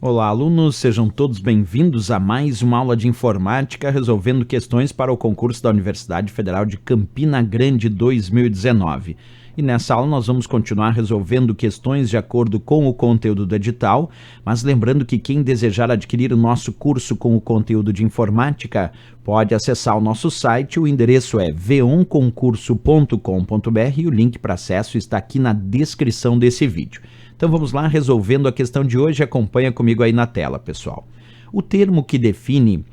Olá, alunos, sejam todos bem-vindos a mais uma aula de informática resolvendo questões para o concurso da Universidade Federal de Campina Grande 2019. E nessa aula nós vamos continuar resolvendo questões de acordo com o conteúdo do edital, mas lembrando que quem desejar adquirir o nosso curso com o conteúdo de informática pode acessar o nosso site, o endereço é v1concurso.com.br e o link para acesso está aqui na descrição desse vídeo. Então vamos lá, resolvendo a questão de hoje, acompanha comigo aí na tela, pessoal. O termo que define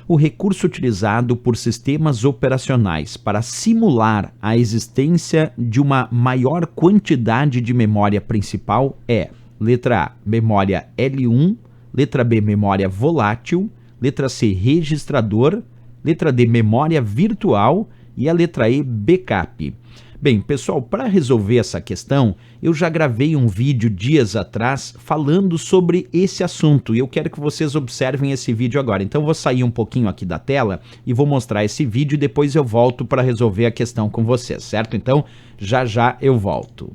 o recurso utilizado por sistemas operacionais para simular a existência de uma maior quantidade de memória principal é: letra A, memória L1, letra B, memória volátil, letra C, registrador, letra D, memória virtual e a letra E, backup. Bem, pessoal, para resolver essa questão, eu já gravei um vídeo dias atrás falando sobre esse assunto e eu quero que vocês observem esse vídeo agora. Então, eu vou sair um pouquinho aqui da tela e vou mostrar esse vídeo e depois eu volto para resolver a questão com vocês, certo? Então, já eu volto.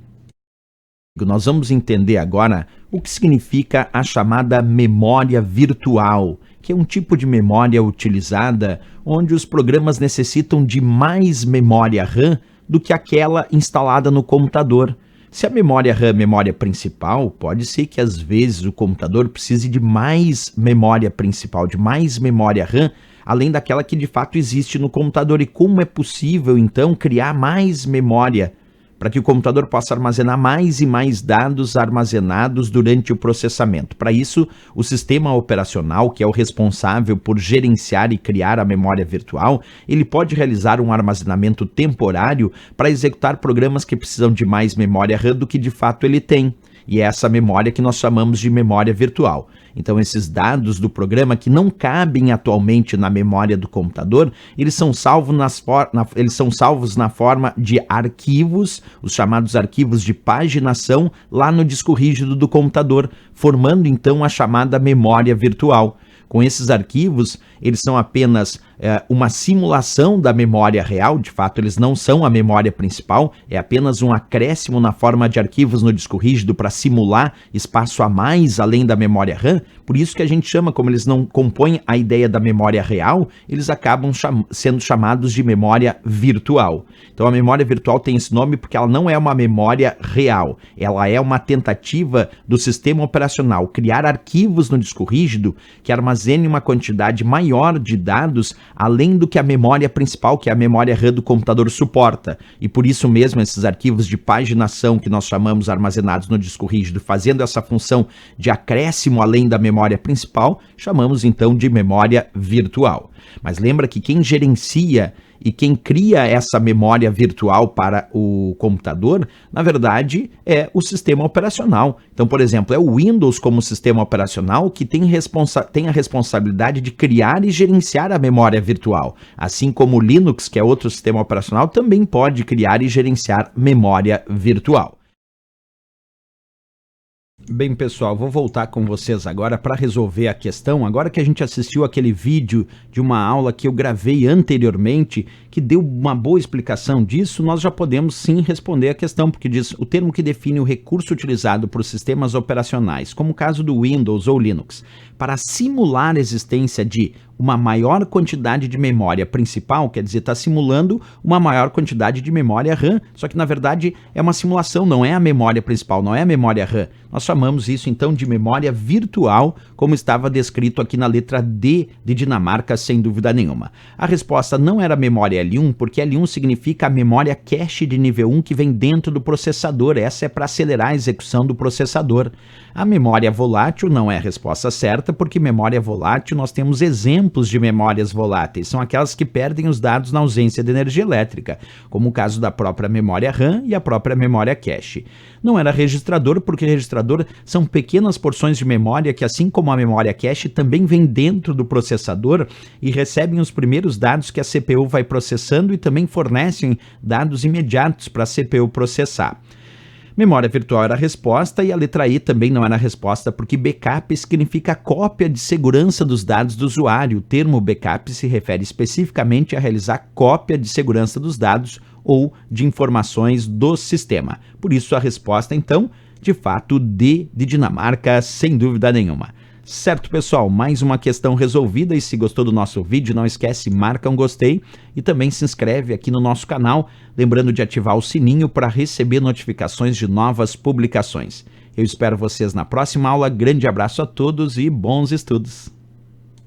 Nós vamos entender agora o que significa a chamada memória virtual, que é um tipo de memória utilizada onde os programas necessitam de mais memória RAM do que aquela instalada no computador. Se a memória RAM é memória principal, pode ser que às vezes o computador precise de mais memória principal, de mais memória RAM, além daquela que de fato existe no computador. E como é possível então criar mais memória para que o computador possa armazenar mais e mais dados armazenados durante o processamento? Para isso, o sistema operacional, que é o responsável por gerenciar e criar a memória virtual, ele pode realizar um armazenamento temporário para executar programas que precisam de mais memória RAM do que de fato ele tem. E é essa memória que nós chamamos de memória virtual. Então, esses dados do programa que não cabem atualmente na memória do computador, eles são salvos na forma de arquivos, os chamados arquivos de paginação, lá no disco rígido do computador, formando então a chamada memória virtual. Com esses arquivos, eles são apenas uma simulação da memória real, de fato eles não são a memória principal, é apenas um acréscimo na forma de arquivos no disco rígido para simular espaço a mais além da memória RAM. Por isso que a gente chama, como eles não compõem a ideia da memória real, eles acabam sendo chamados de memória virtual. Então a memória virtual tem esse nome porque ela não é uma memória real, ela é uma tentativa do sistema operacional criar arquivos no disco rígido que armazene uma quantidade maior de dados além do que a memória principal, que é a memória RAM do computador, suporta. E por isso mesmo esses arquivos de paginação que nós chamamos armazenados no disco rígido, fazendo essa função de acréscimo além da memória principal, chamamos então de memória virtual. Mas lembra que quem gerencia e quem cria essa memória virtual para o computador, na verdade, é o sistema operacional. Então, por exemplo, é o Windows como sistema operacional que tem a responsabilidade de criar e gerenciar a memória virtual. Assim como o Linux, que é outro sistema operacional, também pode criar e gerenciar memória virtual. Bem, pessoal, vou voltar com vocês agora para resolver a questão. Agora que a gente assistiu aquele vídeo de uma aula que eu gravei anteriormente, que deu uma boa explicação disso, nós já podemos sim responder a questão, porque diz o termo que define o recurso utilizado por sistemas operacionais, como o caso do Windows ou Linux, para simular a existência de uma maior quantidade de memória principal, quer dizer, está simulando uma maior quantidade de memória RAM, só que na verdade é uma simulação, não é a memória principal, não é a memória RAM. Nós chamamos isso então de memória virtual, como estava descrito aqui na letra D de Dinamarca, sem dúvida nenhuma. A resposta não era memória L1, porque L1 significa a memória cache de nível 1 que vem dentro do processador, essa é para acelerar a execução do processador. A memória volátil não é a resposta certa, porque memória volátil nós temos exemplos de memórias voláteis, são aquelas que perdem os dados na ausência de energia elétrica, como o caso da própria memória RAM e a própria memória cache. Não era registrador, porque registrador são pequenas porções de memória que, assim como a memória cache, também vem dentro do processador e recebem os primeiros dados que a CPU vai processando e também fornecem dados imediatos para a CPU processar. Memória virtual era a resposta e a letra I também não era a resposta, porque backup significa cópia de segurança dos dados do usuário. O termo backup se refere especificamente a realizar cópia de segurança dos dados ou de informações do sistema. Por isso a resposta, então, de fato, D de Dinamarca, sem dúvida nenhuma. Certo, pessoal, mais uma questão resolvida, e se gostou do nosso vídeo, não esquece, marca um gostei e também se inscreve aqui no nosso canal, lembrando de ativar o sininho para receber notificações de novas publicações. Eu espero vocês na próxima aula, grande abraço a todos e bons estudos!